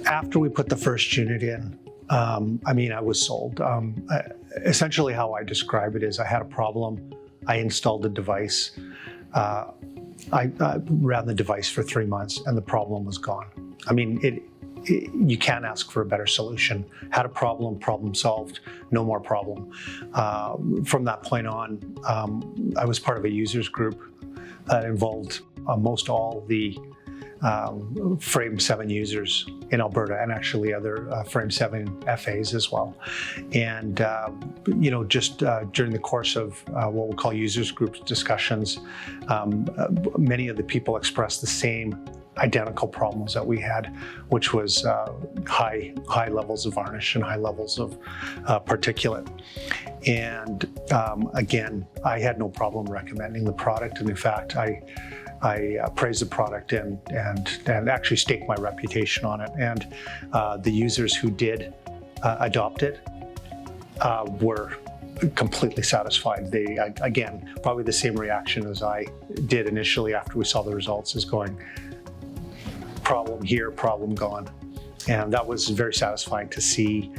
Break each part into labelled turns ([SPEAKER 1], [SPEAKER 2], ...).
[SPEAKER 1] After we put the first unit in, I was sold. Essentially how I describe it is I had a problem, I installed a device, I ran the device for 3 months and the problem was gone. You can't ask for a better solution. Had a problem, problem solved, no more problem. From that point on, I was part of a users group that involved most all the Frame 7 users in Alberta and actually other Frame 7 FAs as well. And, just during the course of what we'll call users group discussions, many of the people expressed the same identical problems that we had, which was high levels of varnish and high levels of particulate. And again, I had no problem recommending the product. And in fact, I praised the product and actually staked my reputation on it. And the users who did adopt it were completely satisfied. They, again, probably the same reaction as I did initially after we saw the results, is going, problem here, problem gone. And that was very satisfying to see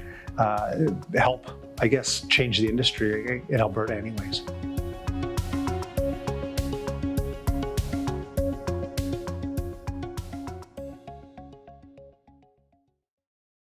[SPEAKER 1] help, I guess, change the industry in Alberta anyways.